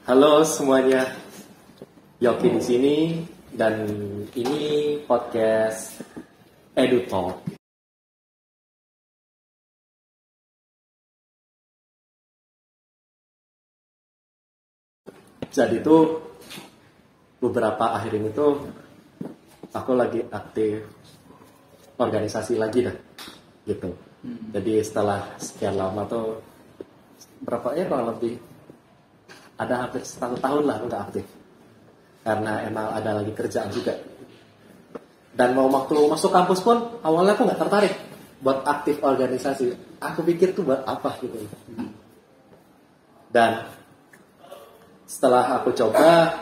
Halo semuanya, Yoki di sini dan ini podcast EduTalk. Jadi itu beberapa akhir ini tuh aku lagi aktif organisasi lagi dah, gitu. Jadi setelah sekian lama tuh berapa ya kurang lebih ada hampir 1 tahun lah nggak aktif karena emang ada lagi kerjaan juga. Dan waktu masuk kampus pun awalnya aku nggak tertarik buat aktif organisasi. Aku pikir tuh buat apa gitu. Dan setelah aku coba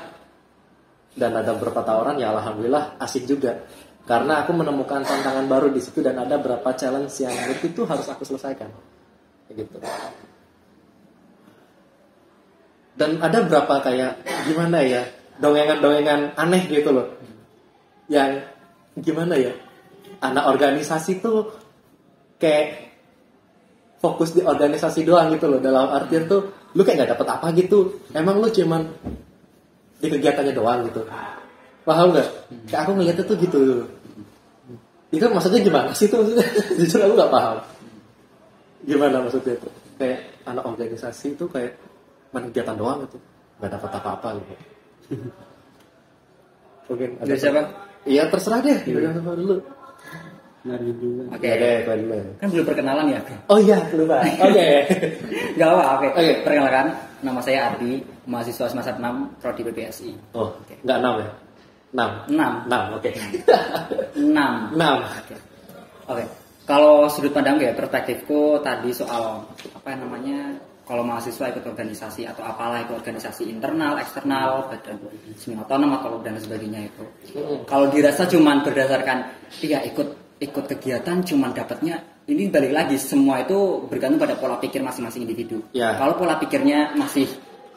dan ada beberapa tawaran, ya alhamdulillah asik juga. Karena aku menemukan tantangan baru di situ dan ada beberapa challenge yang itu harus aku selesaikan. Gitu. Dan ada berapa kayak gimana ya, dongengan-dongengan aneh gitu loh. Yang gimana ya, anak organisasi tuh kayak fokus di organisasi doang gitu loh. Dalam artian tuh lu kayak gak dapet apa gitu. Emang lu cuman di kegiatannya doang gitu. Paham gak? Kayak aku ngeliatnya tuh gitu. Itu maksudnya gimana sih tuh? Jujur aku gak paham. Gimana maksudnya tuh? Kayak anak organisasi tuh kayak kegiatan doang gitu, nggak dapat apa-apa gitu. Mungkin ada siapa? Iya terserah deh. Siapa dulu? Nari dulu. Oke. Dulu. Kan belum perkenalan ya? Oh iya lupa. Oke. Gak apa. Oke. Perkenalkan, nama saya Ardi, mahasiswa semester 6 prodi PPSI. Oh, nggak 6 ya? 6. Oke. 6. Oke. Kalau sudut pandang ya, perspektifku tadi soal apa namanya? Kalau mahasiswa ikut organisasi atau apalah itu organisasi internal, eksternal, badan semi otonom atau dan sebagainya itu. Kalau dirasa cuman berdasarkan ikut kegiatan cuman dapatnya, ini balik lagi semua itu bergantung pada pola pikir masing-masing individu. Yeah. Kalau pola pikirnya masih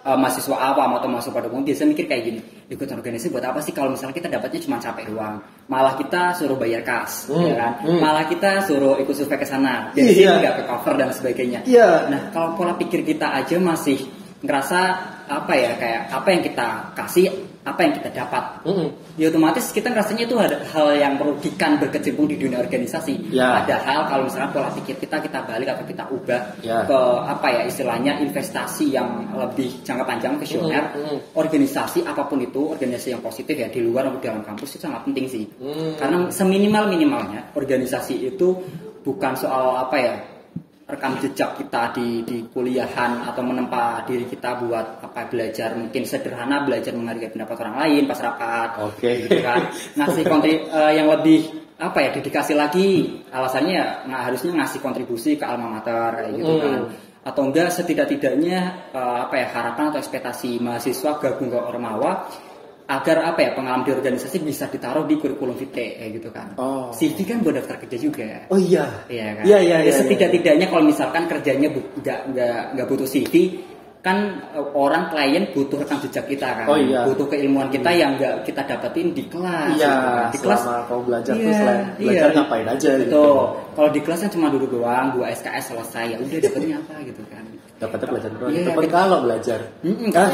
mahasiswa awam atau mahasiswa pada umum biasa mikir kayak gini, ikut organisasi buat apa sih kalau misalnya kita dapatnya cuma capek doang, malah kita suruh bayar kas, ya kan, malah kita suruh ikut survei ke sana, dan sini nggak ke cover dan sebagainya. Nah kalau pola pikir kita aja masih ngerasa apa ya, kayak apa yang kita kasih, apa yang kita dapat, ya otomatis kita ngerasanya itu ada hal yang merugikan berkecimpung di dunia organisasi. Padahal kalau misalnya pola pikir kita balik atau kita ubah ke apa ya istilahnya investasi yang lebih jangka panjang, visioner, organisasi apapun itu, organisasi yang positif ya di luar atau dalam kampus itu sangat penting sih. Karena seminimal-minimalnya organisasi itu bukan soal apa ya, rekam jejak kita di kuliahan atau menempa diri kita buat apa belajar mungkin sederhana, belajar menghargai pendapat orang lain pas rapat, gitu kan, ngasih yang lebih apa ya dedikasi lagi, alasannya ya harusnya ngasih kontribusi ke alma mater kayak gitu kan, atau enggak setidak-tidaknya apa ya harapan atau ekspektasi mahasiswa gabung ke Ormawa agar apa ya pengalaman di organisasi bisa ditaruh di kurikulum vitae kayak gitu kan. CV kan buat daftar kerja juga. Oh iya. Iya kan. Iya. Setidak-tidaknya kalau misalkan kerjanya nggak butuh CV, kan orang klien butuh rekam jejak kita kan. Butuh keilmuan kita yang nggak kita dapetin di kelas. Iya. Di kelas selama kau belajar tuh selain belajar ngapain aja gitu. Kalau di kelas kan cuma duduk doang, 2 SKS selesai, ya udah dapetnya apa gitu kan. Dapatnya belajar doang. Tapi kalau belajar enggak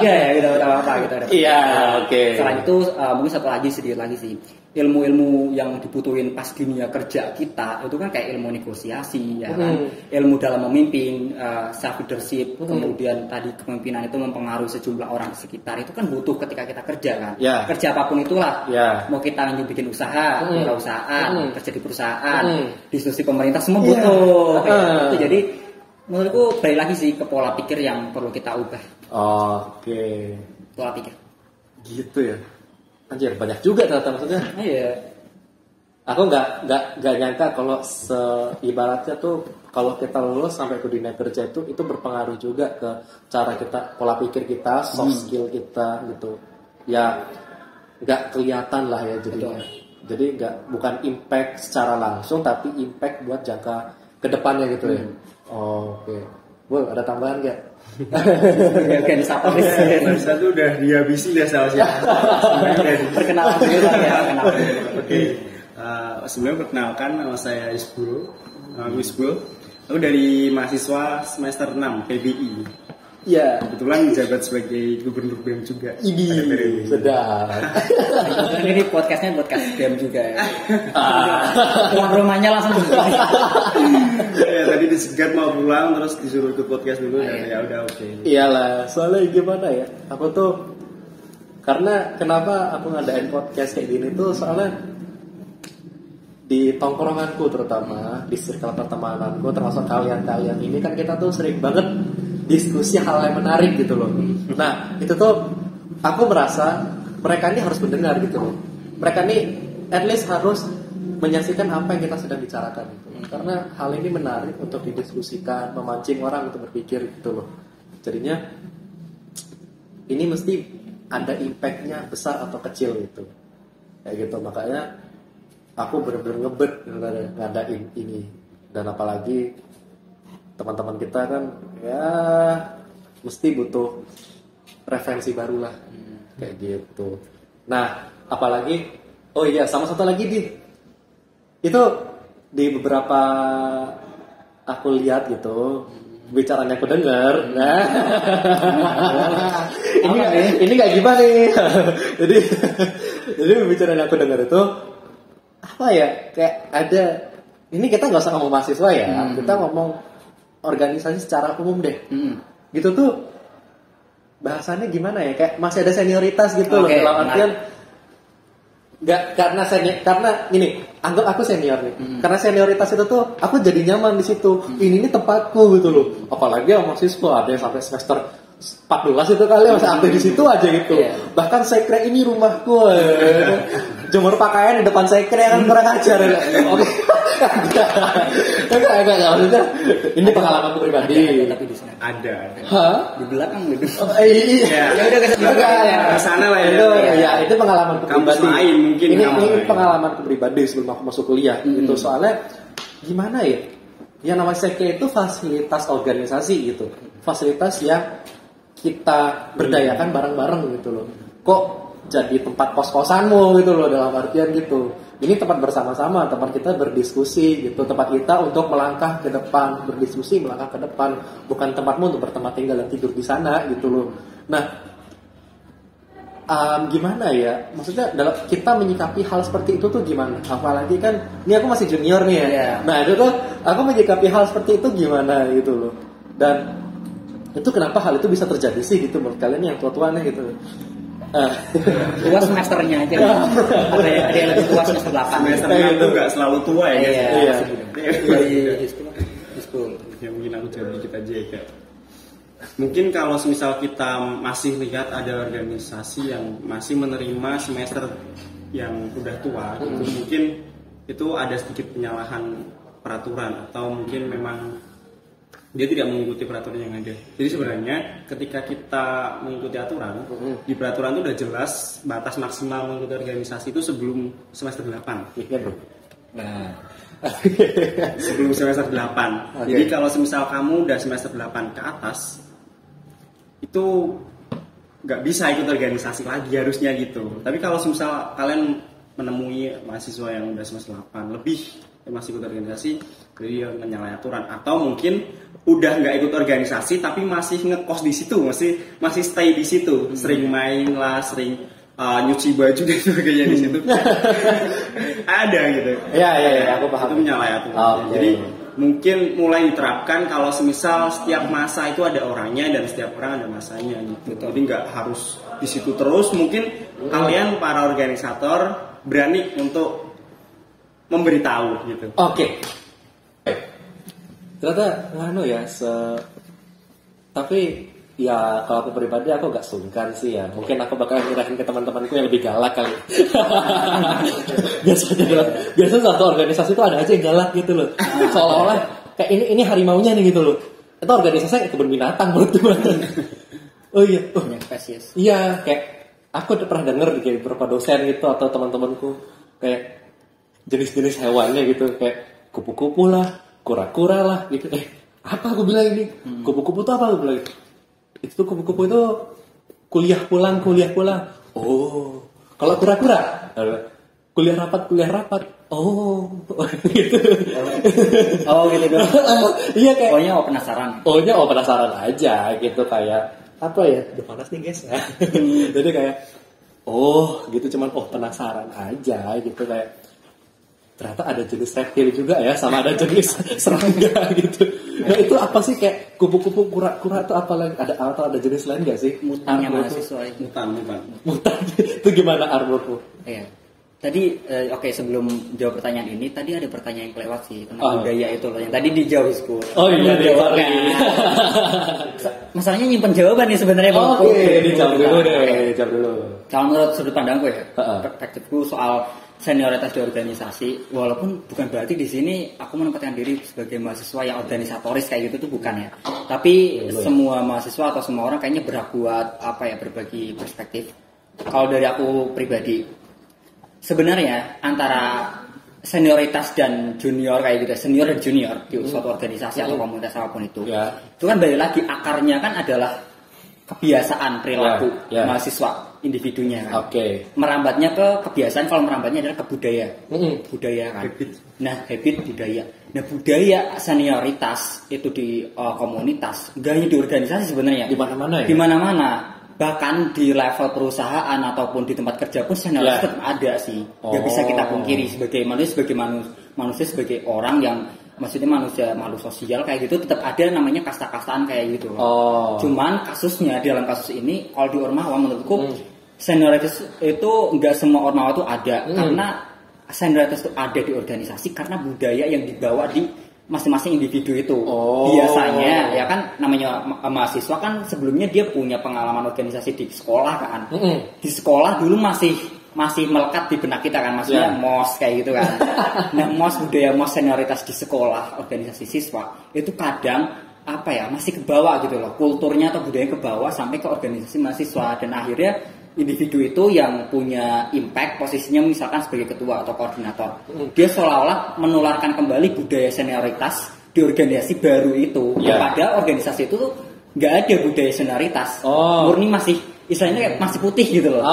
ya kita apa gitu. Iya, oke. Selain itu mungkin sedikit lagi sih. Ilmu-ilmu yang dibutuhin pas dunia kerja kita itu kan kayak ilmu negosiasi ya kan. Ilmu dalam memimpin, self leadership, kemudian tadi kepemimpinan itu mempengaruhi sejumlah orang di sekitar. Itu kan butuh ketika kita kerja kan. Kerja apapun itulah. Mau kita ingin bikin usaha, perusahaan, kerja di perusahaan, diskusi pemerintah semua butuh. Itu jadi menurutku balik lagi sih ke pola pikir yang perlu kita ubah. Oke. Pola pikir. Gitu ya. Anjir banyak juga ternyata maksudnya. Iya. Aku nggak nyangka kalau ibaratnya tuh kalau kita lulus sampai ke dunia kerja itu berpengaruh juga ke cara kita, pola pikir kita, soft skill kita gitu. Ya nggak kelihatan lah ya jadinya. Jadi bukan impact secara langsung tapi impact buat jangka kedepannya gitu ya. Oke. Ada tambahan nggak? Barusan tuh udah dihabisi ya salahnya. Perkenalan dulu ya. Oke. Sebelumnya perkenalkan nama saya Isbul. Aku dari mahasiswa semester 6 PBI. Ya. Kebetulan menjabat sebagai gubernur BEM juga. Ini sedap. Dan ini podcastnya podcast game juga ya. Pulang rumahnya langsung Ya, tadi disegat mau pulang terus disuruh ikut podcast dulu dan ya udah oke. Iyalah, soalnya gimana ya? Aku tuh karena kenapa aku ngadain podcast kayak gini tuh soalnya di tongkronganku terutama di circle pertemananku termasuk kalian-kalian ini kan kita tuh sering banget diskusi hal yang menarik gitu loh. Nah itu tuh aku merasa mereka ini harus mendengar gitu loh. Mereka ini at least harus menyaksikan apa yang kita sedang bicarakan gitu. Karena hal ini menarik untuk didiskusikan, memancing orang untuk berpikir gitu loh. Jadinya ini mesti ada impactnya besar atau kecil gitu. Kayak gitu makanya aku benar-benar ngebet ngadain ini. Dan apalagi teman-teman kita kan ya mesti butuh referensi baru lah kayak gitu. Nah apalagi oh iya sama satu lagi itu di beberapa aku lihat gitu bicaranya aku dengar. Nah ini nggak gimana nih. jadi bicaranya aku dengar itu apa ya kayak ada ini kita nggak usah ngomong mahasiswa ya kita ngomong organisasi secara umum deh. Gitu tuh bahasannya gimana ya kayak masih ada senioritas gitu loh dalam artian nggak karena gini anggap aku senior nih karena senioritas itu tuh aku jadi nyaman di situ ini tempatku gitu loh apalagi sama mahasiswa ada yang sampai semester 14 itu kali masih aktif di situ aja gitu bahkan sekre ini rumahku jemur pakaian di depan sekre kan kurang ajar oke enggak maksudnya ini pengalamanku pribadi tapi di sana Ada. di belakang gitu. Iya. Ya udah ke sana lah ya. Itu pengalamanku Kampus pribadi. lain mungkin Ini lain. pengalamanku pribadi sebelum aku masuk kuliah. Itu soalnya gimana ya? Yang namanya sekre itu fasilitas organisasi gitu. Fasilitas yang kita berdayakan bareng-bareng gitu loh. Kok jadi tempat kos-kosanmu gitu loh dalam artian gitu. Ini tempat bersama-sama, tempat kita berdiskusi gitu, tempat kita untuk melangkah ke depan, berdiskusi melangkah ke depan, bukan tempatmu untuk bertempat tinggal dan tidur di sana gitu loh. Nah, gimana ya? Maksudnya dalam kita menyikapi hal seperti itu tuh gimana? Apalagi kan, ini aku masih junior nih ya. Yeah. Nah itu tuh aku menyikapi hal seperti itu gimana gitu loh. Dan itu kenapa hal itu bisa terjadi sih gitu menurut kalian yang tua-tuanya gitu. Tua semesternya aja. Ada yang lebih tua semester 8. Semester 6 tuh nggak selalu tua ya. Iya. Ya mungkin aku jadi dikit aja ya Kak. Mungkin kalau misal kita masih lihat ada organisasi yang masih menerima semester yang udah tua, mungkin itu ada sedikit penyalahan peraturan atau mungkin memang dia tidak mengikuti peraturan yang ada. Jadi sebenarnya ketika kita mengikuti aturan, di peraturan itu udah jelas batas maksimal mengikuti organisasi itu sebelum semester 8. Iya bro. Nah, Sebelum semester 8. Okay. Jadi kalau semisal kamu udah semester 8 ke atas, itu nggak bisa ikut organisasi lagi harusnya gitu. Tapi kalau semisal kalian menemui mahasiswa yang udah semester 8 lebih masih ikut organisasi, jadi menyalahi aturan atau mungkin udah nggak ikut organisasi tapi masih ngekos di situ, masih stay di situ, sering main lah, sering nyuci baju dan sebagainya di situ. Ada gitu. Iya, aku paham. Itu menyalahi aturan. Okay. Jadi mungkin mulai diterapkan kalau semisal setiap masa itu ada orangnya dan setiap orang ada masanya gitu. Jadi nggak harus di situ terus. Mungkin kalian para organisator berani untuk memberitahu gitu. Oke. Ternyata ya tapi ya kalau aku pribadi aku gak sungkan sih ya. Mungkin aku bakal nyerahin ke teman-temanku yang lebih galak kali. Biasanya satu organisasi itu ada aja yang galak gitu loh. Seolah-olah kayak ini harimaunya nih gitu loh. Itu organisasi kayak kebun binatang menurut gue. Oh iya, spesies. Iya, kayak aku udah pernah denger dari beberapa dosen gitu atau teman-temanku kayak jenis-jenis hewannya gitu kayak kupu-kupu lah, kura-kura lah gitu. Apa aku bilang ini? Kupu-kupu itu apa aku bilang? Itu kupu-kupu itu kuliah pulang. Oh, kalau kura-kura kuliah rapat. Oh, gitu. Oh gitu dong. Iya kayak. Ohnya penasaran aja gitu kayak apa ya? Udah panas nih guys. Jadi kayak gitu cuman penasaran aja gitu kayak ternyata ada jenis reptil juga ya sama ada jenis serangga gitu. Nah itu apa sih kayak kupu-kupu kura-kura itu apa lagi ada jenis lain nggak sih? Mutannya mahasiswa itu. Mutan itu gimana Arboku? Iya. Tadi sebelum jawab pertanyaan ini tadi ada pertanyaan yang kelewat sih tentang budaya itu loh yang tadi dijawab school. Oh iya dijawab. Masalahnya nyimpen jawaban nih sebenarnya Bang. Dijawab dulu. Kalau menurut sudut pandangku ya, perspektifku soal senioritas di organisasi, walaupun bukan berarti di sini aku menempatkan diri sebagai mahasiswa yang organisatoris kayak gitu tuh bukan ya. Tapi semua mahasiswa atau semua orang kayaknya berhak buat berbagi perspektif. Kalau dari aku pribadi, sebenarnya antara senioritas dan junior kayak gitu, senior dan junior di suatu organisasi atau komunitas apapun itu kan balik lagi akarnya kan adalah kebiasaan perilaku mahasiswa individunya kan. Merambatnya ke kebiasaan, kalau merambatnya adalah ke budaya. Budaya kan. Habit budaya. Nah, budaya senioritas itu di komunitas, enggak hanya di organisasi sebenarnya. Di mana-mana ya? Di mana-mana. Bahkan di level perusahaan ataupun di tempat kerja pun senioritas tetap ada sih. Gak bisa kita pungkiri sebagai manusia sebagai orang yang maksudnya manusia sosial kayak gitu tetap ada namanya kasta-kastaan kayak gitu. Cuman kasusnya dalam kasus ini kalau di Ormawa menurutku senioritas itu enggak semua Ormawa itu ada karena senioritas itu ada di organisasi karena budaya yang dibawa di masing-masing individu itu. Biasanya ya kan namanya mahasiswa kan sebelumnya dia punya pengalaman organisasi di sekolah kan. Di sekolah dulu masih melekat di benak kita kan, maksudnya MOS kayak gitu kan. Nah, budaya MOS senioritas di sekolah organisasi siswa itu kadang masih ke bawah gitu loh. Kulturnya atau budaya ke bawah sampai ke organisasi mahasiswa dan akhirnya individu itu yang punya impact posisinya misalkan sebagai ketua atau koordinator, dia seolah-olah menularkan kembali budaya senioritas di organisasi baru itu. Padahal organisasi itu tuh nggak ada budaya senioritas, murni masih istilahnya kayak masih putih gitu loh.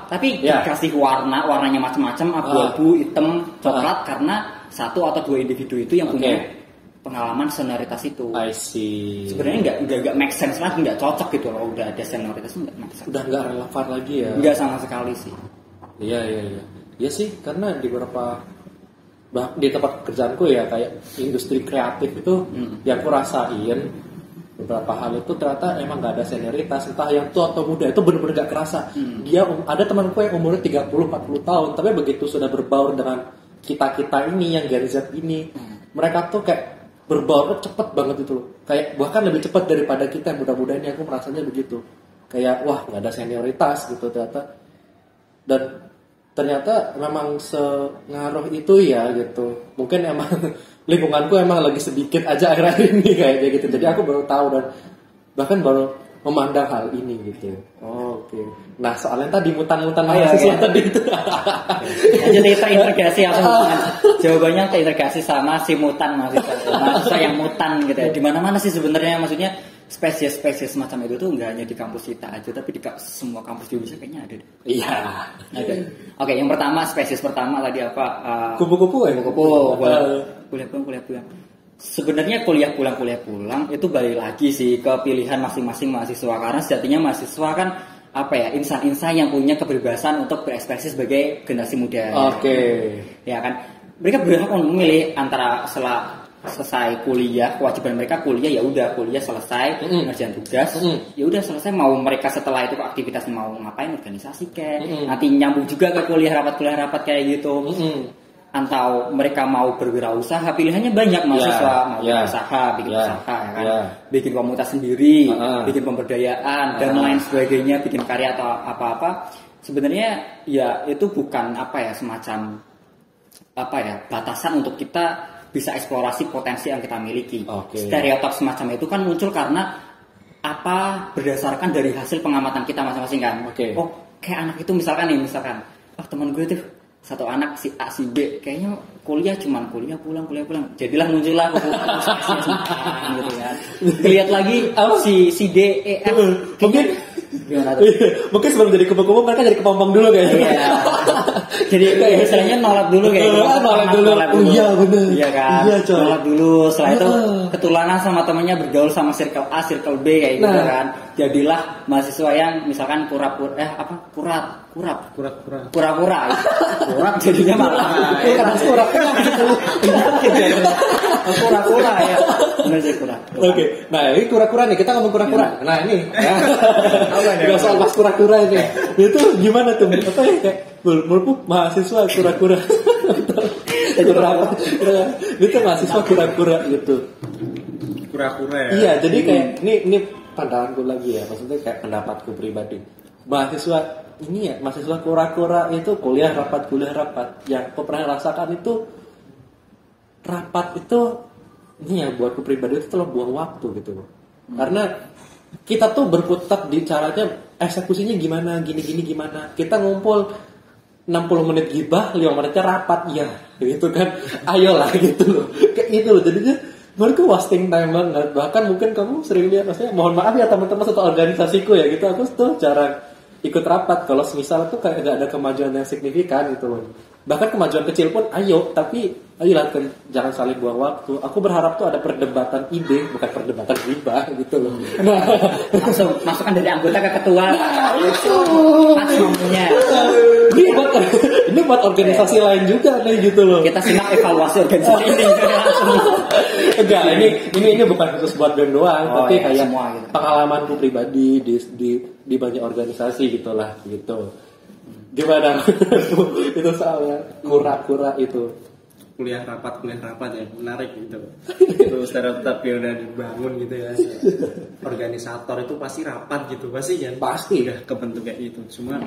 Tapi dikasih warnanya macam-macam, abu-abu, hitam, coklat karena satu atau dua individu itu yang punya pengalaman senioritas itu. I see. Sebenarnya nggak make sense lagi, nggak cocok gitu loh. Udah ada senioritas nggak make sense. Udah nggak relevan lagi ya. Nggak sama sekali sih. Iya. Ya sih, karena di tempat kerjaanku ya kayak industri kreatif itu yang aku rasain beberapa hal itu ternyata emang nggak ada senioritas, entah yang tua atau muda itu benar-benar nggak kerasa. Dia ada temanku yang umurnya 30-40 tahun, tapi begitu sudah berbaur dengan kita ini yang Gen Z ini, mereka tuh kayak berbaur cepet banget itu loh. Kayak bahkan lebih cepat daripada kita yang muda-muda ini, aku merasanya begitu. Kayak wah nggak ada senioritas gitu ternyata. Dan ternyata memang sengaruh itu ya gitu. Mungkin emang lingkunganku emang lagi sedikit aja akhir-akhir ini kayaknya gitu. Jadi aku baru tahu dan bahkan baru memandang hal ini gitu. Oke. Nah soalnya tadi mutan-mutan mahasiswa tadi itu. Jadi terintegrasi jawabannya terintegrasi sama si mutan mahasiswa yang mutan gitu ya. Di mana-mana sih sebenarnya, maksudnya spesies-spesies semacam itu tuh nggak hanya di kampus kita aja, tapi di semua kampus di Indonesia kayaknya ada. Iya. Ada. Oke, yang pertama spesies pertama tadi apa? Kupu-kupu ya. Kupu-kupu. Kuliah pulang. Sebenarnya kuliah pulang itu balik lagi sih ke pilihan masing-masing mahasiswa, karena sejatinya mahasiswa kan insan-insan yang punya kebebasan untuk berekspresi sebagai generasi muda. Ya kan, mereka berhak memilih antara selesai kuliah, kewajiban mereka kuliah ya udah kuliah selesai, ngerjain tugas, ya udah selesai, mau mereka setelah itu aktivitasnya mau ngapain, organisasi kayak nanti nyambung juga ke kuliah rapat kayak gitu. Atau mereka mau berwirausaha, pilihannya banyak mahasiswa, mau usaha, bikin usaha ya kan, bikin komunitas sendiri, bikin pemberdayaan dan lain sebagainya, bikin karya atau apa-apa. Sebenarnya ya itu bukan semacam batasan untuk kita bisa eksplorasi potensi yang kita miliki. Stereotip semacam itu kan muncul karena berdasarkan dari hasil pengamatan kita masing-masing kan. Kayak anak itu misalkan teman gue tuh satu anak si A si B kayaknya kuliah pulang. Jadilah muncullah gitu kan. Lihat lagi si D E F. Mungkin sebelum jadi kupu-kupu mereka jadi kepompong dulu kayaknya. Jadi istilahnya nolak dulu kayak gitu. Nolak dulu. Oh iya bener. Iya kan. Iya coy. Nolak dulu. Setelah itu ketularan sama temannya bergaul sama circle A, circle B kayak gitu kan. Jadilah mahasiswa yang misalkan pura-pura jadinya malah kura-kura ya. Benar sih kura. Oke. Nah, ini kura-kura nih. Kita ngomong kura-kura. Nah, ini. Gak soal pas kura-kura ini. Itu gimana tuh? Apa ya kayak menurutku mahasiswa kura-kura. Itu mahasiswa kura-kura gitu. Kura-kura ya. Iya, jadi kayak ini pandanganku lagi ya. Maksudnya kayak pendapatku pribadi. Mahasiswa kura-kura itu kuliah rapat. Yang aku pernah rasakan itu rapat itu ini ya buatku pribadi itu telah buang waktu gitu. Karena kita tuh berkutat di caranya eksekusinya gimana, gini gimana. Kita ngumpul 60 menit gibah, 5 menitnya rapat, ya gitu kan. Ayolah gitu loh. Kayak gitu loh. Jadinya menurutku wasting time banget. Bahkan mungkin kamu sering lihat, maksudnya mohon maaf ya teman-teman satu organisasiku ya gitu. Aku tuh jarang ikut rapat. Kalau semisal tuh kayak gak ada kemajuan yang signifikan gitu loh. Bahkan kemajuan kecil pun ayolah jangan saling buang waktu. Aku berharap tuh ada perdebatan ide, bukan perdebatan gibah gitu loh. Nah, langsung masukkan dari anggota ke ketua. Itu maksimumnya. Ini buat organisasi lain juga nih gitu loh. Kita simak evaluasi organisasi ini langsung. Enggak, ini bukan khusus buat BEM doang, tapi kayak semua, gitu. Pengalamanku pribadi di banyak organisasi gitulah gitu. Gimana itu soalnya kura-kura itu kuliah rapat ya menarik gitu. Itu stereotip yang udah dibangun gitu ya. Organisator itu pasti rapat gitu pasti kan. Pasti udah kebentuk kayak gitu. Cuma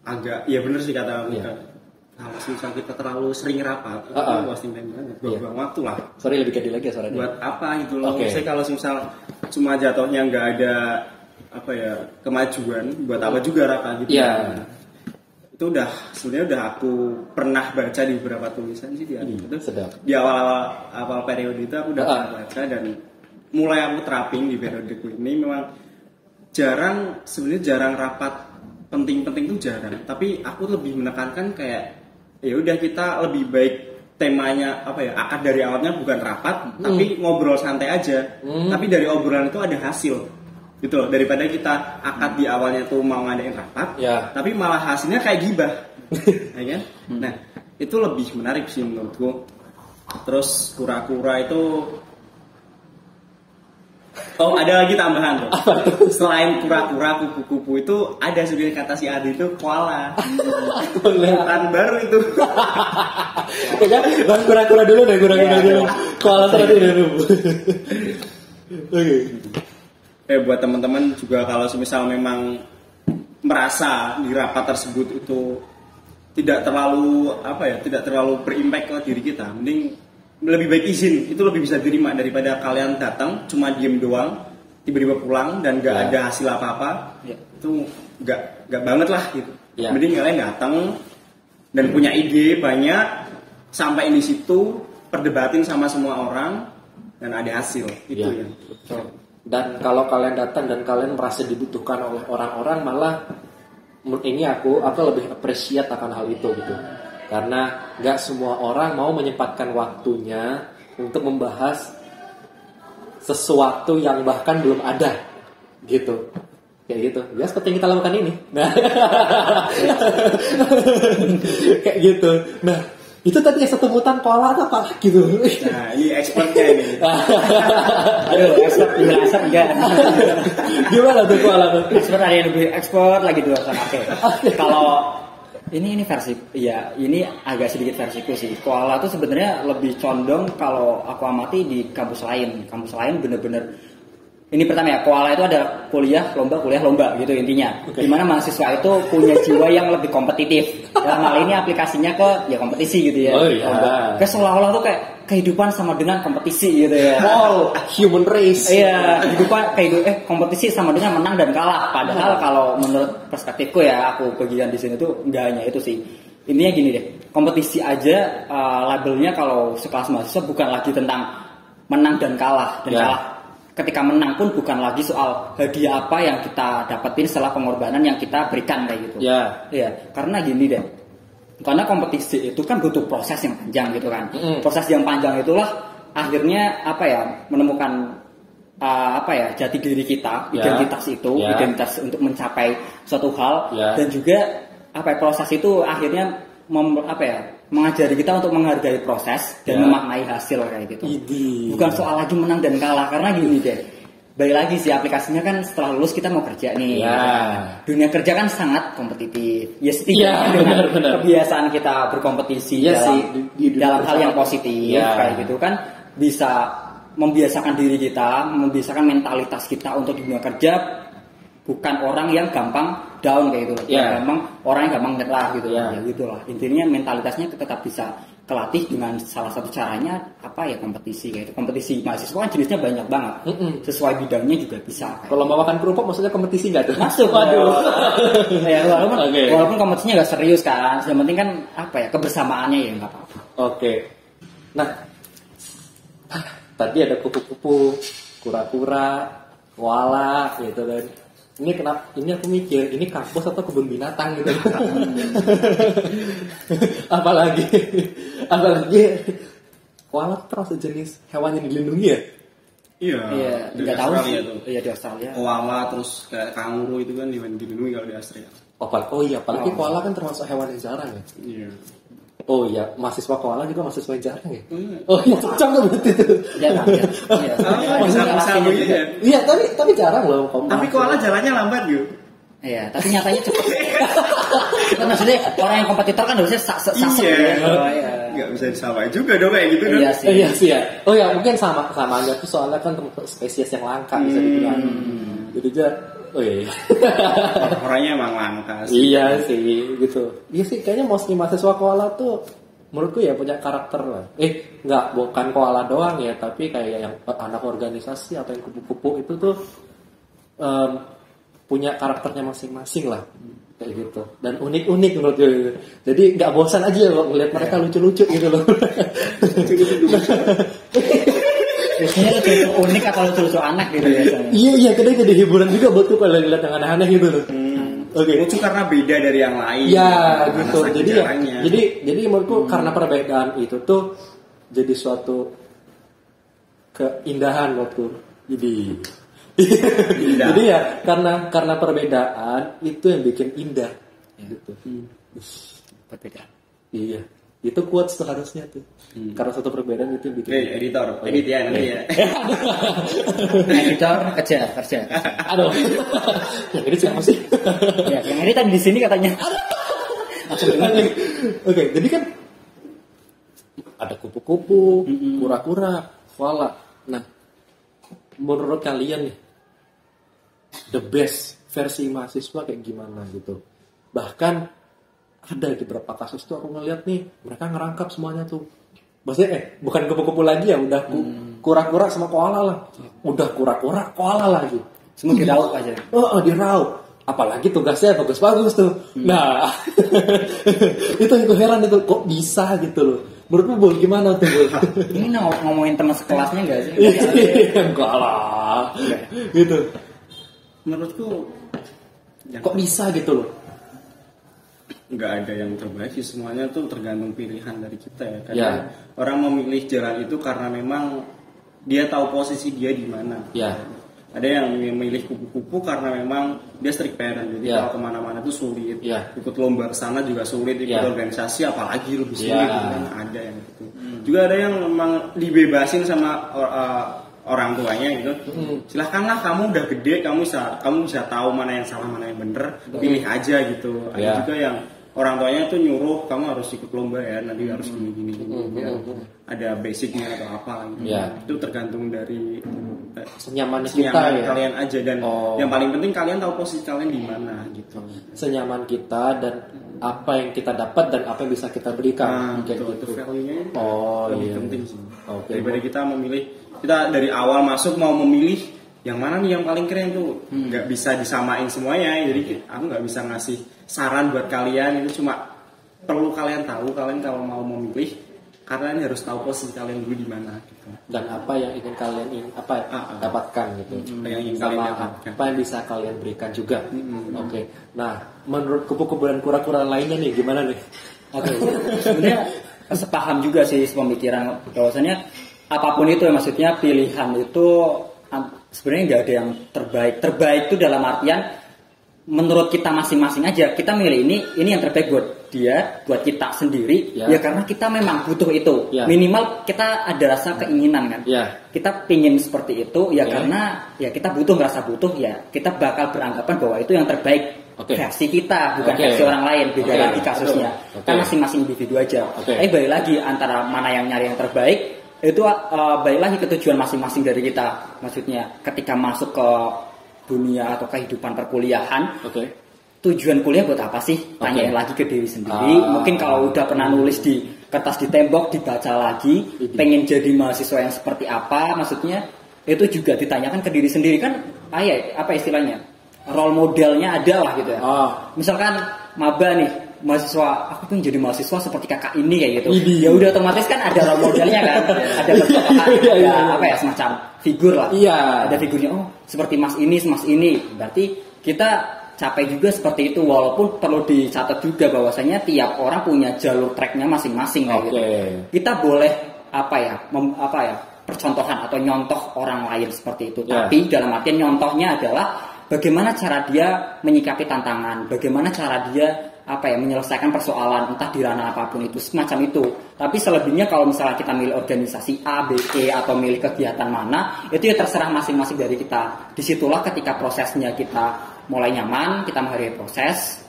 agak ya bener sih kata Mika. Kalau misal kita terlalu sering rapat, itu wasting time banget. Buang waktu lah. Sorry lebih gede lagi ya suaranya. Buat apa gitu loh. Okay. Saya kalau misal cuma jatuhnya nggak ada kemajuan, buat apa juga rapat gitu. Iya. Itu sebenarnya aku pernah baca di beberapa tulisan sih di itu di awal periode itu aku udah pernah baca dan mulai aku terapin di periodeku ini. Memang sebenarnya jarang rapat penting-penting tuh jarang, tapi aku lebih menekankan kayak ya udah kita lebih baik temanya akad dari awalnya bukan rapat tapi ngobrol santai aja, tapi dari obrolan itu ada hasil gitu loh, daripada kita akad di awalnya tuh mau ngadain rapat tapi malah hasilnya kayak gibah ya kan? Nah itu lebih menarik sih menurutku. Terus kura-kura itu ada lagi tambahan tuh. Selain kura-kura, kupu-kupu itu ada sebenarnya kata si Adi itu koala. Bukan baru itu. Bang kura-kura dulu deh, kura-kura dulu. Koala tadi dulu. Oke. Buat teman-teman juga kalau semisal memang merasa di rapat tersebut itu tidak terlalu berimpact ke diri kita, mending lebih baik izin, itu lebih bisa diterima daripada kalian datang cuma diem doang tiba-tiba pulang dan gak ada hasil apa-apa. Itu gak banget lah gitu. Mending kalian datang dan punya ide banyak, sampai di situ perdebatin sama semua orang dan ada hasil itu ya. Betul. Dan kalau kalian datang dan kalian merasa dibutuhkan oleh orang-orang, malah ini aku lebih appreciate akan hal itu gitu. Karena gak semua orang mau menyempatkan waktunya untuk membahas sesuatu yang bahkan belum ada gitu. Kayak gitu. Ya seperti yang kita lakukan ini. Nah. Kayak gitu. Nah, itu tadi satu mutan koala atau apa gitu. Nah, ini expertnya ini. Aduh, expert enggak. Gimana tuh koala tuh? Expert ada yang lebih expert lagi dua sama. Oke. Kalau ini versi ya, ini agak sedikit versiku sih. Koala tuh sebenarnya lebih condong kalau aku amati di kampus lain. Kampus lain bener-bener ini pertama ya, koala itu ada kuliah lomba gitu intinya. Dimana mahasiswa itu punya jiwa yang lebih kompetitif. Dalam hal ini aplikasinya ke kompetisi gitu ya. Kayak seolah-olah tuh kayak kehidupan sama dengan kompetisi gitu ya. Wow, human race. Iya, kehidupan kompetisi sama dengan menang dan kalah. Padahal kalau menurut perspektifku ya, aku bagian di sini tuh enggak hanya itu sih. Intinya gini deh, kompetisi aja labelnya kalau sekelas mahasiswa bukan lagi tentang menang dan kalah kalah. Ketika menang pun bukan lagi soal hadiah apa yang kita dapetin setelah pengorbanan yang kita berikan kayak gitu. Iya, karena gini deh. Karena kompetisi itu kan butuh proses yang panjang gitu kan. Proses yang panjang itulah akhirnya menemukan jati diri kita, identitas itu, identitas untuk mencapai suatu hal dan juga proses itu akhirnya mengajari kita untuk menghargai proses dan memaknai hasil kayak gitu. Bukan soal lagi menang dan kalah, karena gini deh. Baik lagi sih aplikasinya kan setelah lulus kita mau kerja nih. Dunia kerja kan sangat kompetitif. Ya setidaknya dengan kebiasaan kita berkompetisi dalam hal yang positif kayak gitu kan bisa membiasakan diri kita, membiasakan mentalitas kita untuk di dunia kerja, bukan orang yang gampang down kayak gitu. Memang orang yang gampang nyerah gitu. Ya gitulah. Intinya mentalitasnya tetap bisa kelatih dengan salah satu caranya kompetisi kayak itu. Kompetisi mahasiswa kan jenisnya banyak banget. Sesuai bidangnya juga bisa. Kalau mau makan kerupuk maksudnya kompetisi nggak tuh? Masuk. Waduh. Walaupun kompetisinya nggak serius kan, yang penting kan kebersamaannya ya nggak apa-apa. Nah, tadi ada kupu-kupu, kura-kura, koala gitu kan. Ini aku mikir, ini kampus atau kebun binatang gitu. apalagi koala termasuk jenis hewan yang dilindungi ya? Iya, nggak tahu sih. Iya di Australia. Koala terus kayak kanguru itu kan dilindungi kalau di Australia. Apalagi koala kan termasuk hewan yang jarang ya. Iya. Oh iya, mahasiswa koala juga mahasiswa yang jarang ya? Oh iya, cocok tuh berarti itu. Jarang ya. Iya, tapi jarang loh. Tapi koala jalannya lambat yuk. Iya, tapi nyatanya cepat. Kan maksudnya orang yang kompetitor kan harusnya Nggak bisa disamain juga dong kayak gitu dong. Iya sih ya. Oh ya, mungkin sama aja tuh soalnya kan spesies yang langka bisa dibilang. Jadi aja. Oh iya. Orangnya emang langka sih. Iya sih, gitu. Iya sih, kayaknya mostly mahasiswa koala tuh menurutku ya punya karakter lah. Bukan koala doang ya, tapi kayak yang anak organisasi atau yang kupu-kupu itu tuh punya karakternya masing-masing lah. Kayak gitu. Dan unik-unik menurut gue. Jadi nggak bosan aja loh ngeliat mereka lucu-lucu gitu loh. Biasanya lucu unik atau lucu anak gitu biasanya. Iya, kadang jadi hiburan juga buat tuh kalau ngeliat yang aneh-aneh gitu loh. Lucu karena beda dari yang lain. Iya, gitu. Jadi menurutku karena perbedaan itu tuh jadi suatu keindahan menurutku. Jadi ya karena perbedaan itu yang bikin indah. Gitu. Perbedaan. Iya. Itu kuat seharusnya tuh. Karena satu perbedaan itu bikin. Editor, edit ya nanti ya. Editor kerja. Aduh. Yang ini siapa sih? Ya, yang ini tadi di sini katanya. Oke, jadi kan ada kupu-kupu, kura-kura, koala. Nah, menurut kalian nih, the best versi mahasiswa kayak gimana gitu? Bahkan ada di beberapa kasus tuh aku ngeliat nih mereka ngerangkap semuanya tuh. Maksudnya bukan kupu-kupu lagi ya, udah kura-kura sama koala lah. Udah kura-kura, koala lagi. Semua diraup aja. Diraup. Apalagi tugasnya bagus-bagus tuh. Nah, itu heran itu kok bisa gitu loh. Menurutmu Bol gimana tuh Bol? Ini ngomongin teman sekelasnya nggak sih? Enggak lah. Gitu. Menurutku kok bisa gitu loh? Nggak ada yang terbaik sih, semuanya tuh tergantung pilihan dari kita ya. Karena orang memilih jalan itu karena memang dia tahu posisi dia di mana. Ada yang memilih kupu-kupu karena memang dia strict parent, jadi kalau kemana-mana tuh sulit. Ikut lomba kesana juga sulit, ikut organisasi apalagi lebih sulit. Ada yang gitu. Juga ada yang memang dibebasin sama orang tuanya gitu. Silahkanlah, kamu udah gede, kamu bisa tahu mana yang salah mana yang bener, pilih aja gitu. Ada juga yang orang tuanya tuh nyuruh kamu harus ikut lomba ya, nanti harus gini ada basicnya atau apa gitu. Itu tergantung dari senyaman kita kalian aja, dan yang paling penting kalian tahu posisi kalian di mana gitu. Senyaman kita dan apa yang kita dapat dan apa yang bisa kita berikan. Itu value-nya lebih penting sih. Daripada kita memilih, kita dari awal masuk mau memilih yang mana nih yang paling keren tuh, nggak bisa disamain semuanya. Jadi aku nggak bisa ngasih saran buat kalian, itu cuma perlu kalian tahu, kalian kalau mau memilih kalian harus tahu posisi kalian dulu di mana gitu. Dan apa yang ingin kalian dapatkan gitu. Yang ingin kalian dapatkan. Apa yang bisa kalian berikan juga. Nah, menurut kupu-kupu dan kura-kura lainnya nih gimana nih? Oke. Sebenarnya sepaham juga sih pemikiran bahwasanya apapun itu ya, maksudnya pilihan itu sebenarnya nggak ada yang terbaik. Terbaik itu dalam artian menurut kita masing-masing aja. Kita milih ini yang terbaik buat dia, buat kita sendiri. Ya karena kita memang butuh itu. Minimal kita ada rasa keinginan kan. Kita pingin seperti itu ya karena ya kita merasa butuh ya kita bakal beranggapan bahwa itu yang terbaik. Versi kita bukan versi orang lain, beda lagi kasusnya. Kan masing-masing individu aja. Tapi balik lagi antara mana yang nyari yang terbaik itu balik lagi ke tujuan masing-masing dari kita. Maksudnya ketika masuk ke dunia atau kehidupan perkuliahan, tujuan kuliah buat apa sih? Tanyain lagi ke diri sendiri. Mungkin kalau udah pernah nulis di kertas di tembok dibaca lagi, pengen jadi mahasiswa yang seperti apa? Maksudnya itu juga ditanyakan ke diri sendiri kan? Apa istilahnya? Role modelnya ada lah gitu ya. Misalkan maba nih, mahasiswa, aku pengen jadi mahasiswa seperti kakak ini kayak gitu. Ya udah otomatis kan ada role modelnya kan, ada semacam figur lah. Ada figurnya. Oh, seperti mas ini. Berarti kita capai juga seperti itu. Walaupun perlu dicatat juga bahwasanya tiap orang punya jalur tracknya masing-masing kayak gitu. Kita boleh percontohan atau nyontoh orang lain seperti itu. Tapi dalam artian nyontohnya adalah bagaimana cara dia menyikapi tantangan, bagaimana cara dia menyelesaikan persoalan entah di ranah apapun itu semacam itu. Tapi selebihnya kalau misalnya kita milih organisasi A, B, C atau milih kegiatan mana, itu ya terserah masing-masing dari kita. Disitulah ketika prosesnya kita mulai nyaman, kita menghargai proses,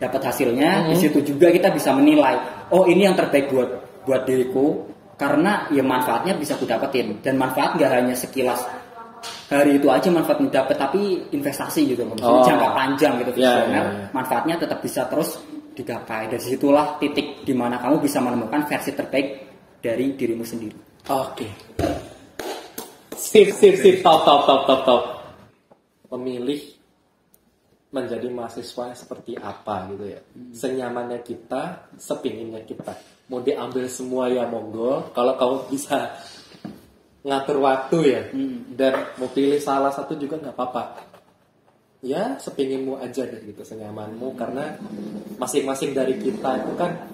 dapat hasilnya, di situ juga kita bisa menilai, oh ini yang terbaik buat diriku karena ya manfaatnya bisa aku dapetin. Dan manfaat nggak hanya sekilas hari itu aja manfaatnya dapat, tapi investasi gitu, jangka panjang gitu, manfaatnya tetap bisa terus digapai. Dari situlah titik dimana kamu bisa menemukan versi terbaik dari dirimu sendiri. Sip, top. Memilih menjadi mahasiswa seperti apa gitu ya, senyamannya kita, sepinginnya kita. Mau diambil semua ya monggo, kalau kamu bisa ngatur waktu ya, dan mau pilih salah satu juga nggak apa-apa. Ya sepinginmu aja deh gitu, senyamanmu, karena masing-masing dari kita itu kan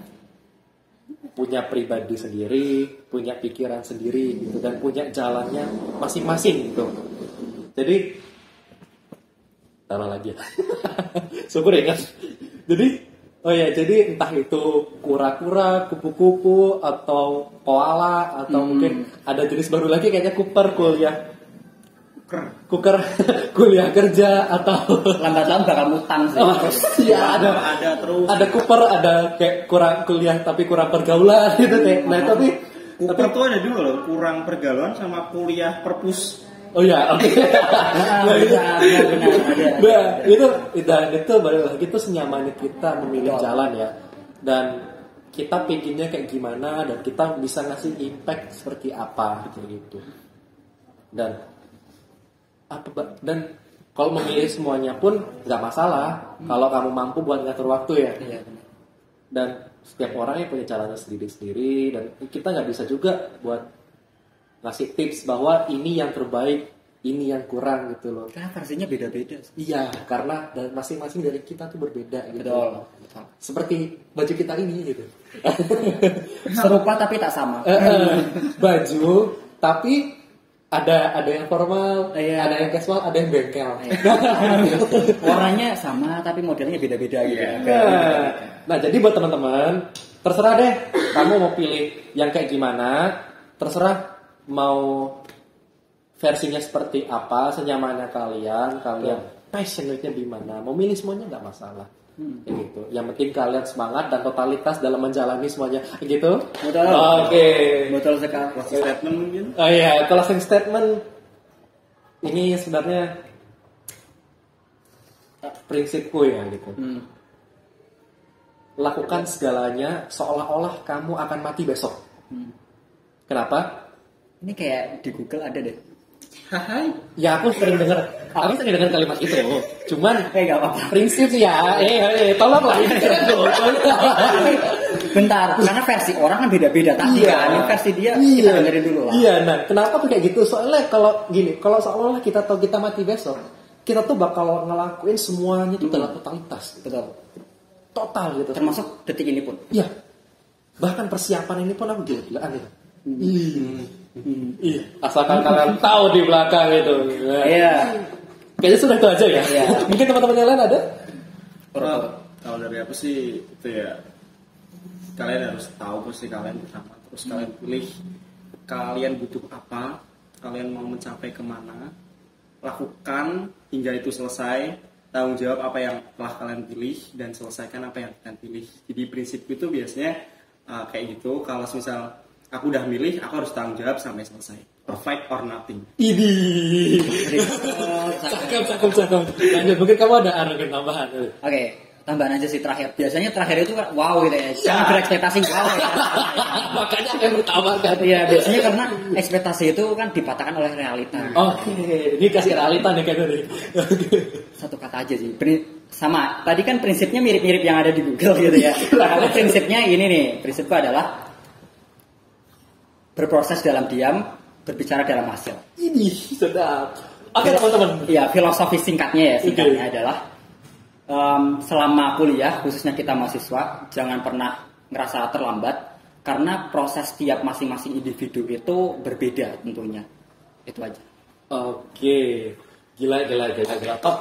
punya pribadi sendiri, punya pikiran sendiri gitu, dan punya jalannya masing-masing gitu. Jadi taruh lagi ya. Syukur ya kan. Jadi entah itu kura-kura, kupu-kupu, atau koala, atau mungkin ada jenis baru lagi kayaknya kuper kuliah kerja, atau lambat-lambat bakal mutang sih. Ada kuper, ada kayak kurang kuliah tapi kurang pergaulan gitu kayak. Nah, tapi kuper tuh ada dua loh, kurang pergaulan sama kuliah perpus. Benar. Itu baru lagi itu senyamannya kita memilih jalan ya, dan kita pinginnya kayak gimana, dan kita bisa ngasih impact seperti apa gitu. Dan kalau memilih semuanya pun nggak masalah kalau kamu mampu buat ngatur waktu ya. Dan setiap orang yang punya caranya sendiri-sendiri, dan kita nggak bisa juga buat ngasih tips bahwa ini yang terbaik, ini yang kurang gitu loh. Karena versinya beda-beda. Iya, karena masing-masing dari kita tuh berbeda gitu. Betul. Seperti baju kita ini gitu. Serupa tapi tak sama. Baju tapi ada yang formal, ada yang casual, ada yang bengkel. Warnanya sama tapi modelnya beda-beda gitu. Nah, jadi buat teman-teman, terserah deh kamu mau pilih yang kayak gimana, terserah mau versinya seperti apa, senyamannya kalian passionate-nya di mana, mau milih semuanya nggak masalah. Gitu. Yang penting kalian semangat dan totalitas dalam menjalani semuanya, gitu. Betul. Betul sekali. Closing statement mungkin. Closing statement ini sebenarnya prinsipku ya gitu. Lakukan segalanya seolah-olah kamu akan mati besok. Kenapa? Ini kayak di Google ada deh. Hai. Ya aku sering dengar kalimat itu. Cuman nggak apa-apa. Prinsip ya. Tolonglah. Bentar, karena versi orang kan beda-beda tadi kan. Versi dia kita dengerin dulu lah. Iya, nah kenapa tuh kayak gitu? Soalnya kalau seolah-olah kita tahu kita mati besok, kita tuh bakal ngelakuin semuanya itu dalam totalitas. Betul. Total gitu. Termasuk detik ini pun. Iya. Bahkan persiapan ini pun aku gila-gilaan gitu. Iya, asalkan kalian tahu di belakang itu. Iya. Kayaknya sudah itu aja ya. Iya. Mungkin teman-teman yang lain ada? Kalau dari aku sih itu ya, kalian harus tahu posisi kalian pertama, terus kalian pilih kalian butuh apa, kalian mau mencapai kemana, lakukan hingga itu selesai, tanggung jawab apa yang telah kalian pilih dan selesaikan apa yang kalian pilih. Jadi prinsip itu biasanya kayak gitu. Kalau misal aku udah milih, aku harus tanggung jawab sampai selesai. Perfect or nothing. Idih. Cakep. Lanjut, mungkin kamu ada argumen tambahan. Oke, tambahan aja sih terakhir. Biasanya terakhir itu kan wow gitu ya. Jangan berekspektasi wow ya. Makanya aku yang bertawarkan. Iya, biasanya karena ekspektasi itu kan dipatahkan oleh realita. Oke, ini kasih realita nih kan tadi. Satu kata aja sih. Sama, tadi kan prinsipnya mirip-mirip yang ada di Google gitu ya. Kalau prinsipnya ini nih, prinsipku adalah berproses dalam diam, berbicara dalam hasil. Ini sedap. Oke teman-teman. Iya, filosofi singkatnya adalah selama kuliah, khususnya kita mahasiswa, jangan pernah ngerasa terlambat karena proses tiap masing-masing individu itu berbeda tentunya. Itu aja. Oke. Gila. Top.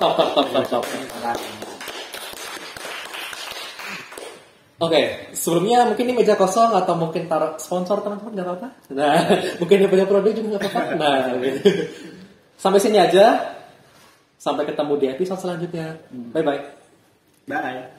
Oke, sebelumnya mungkin ini meja kosong atau mungkin taruh sponsor teman-teman nggak apa-apa. Nah, mungkin yang punya produk juga nggak apa-apa. Nah, sampai sini aja. Sampai ketemu di episode selanjutnya. Bye. Bye.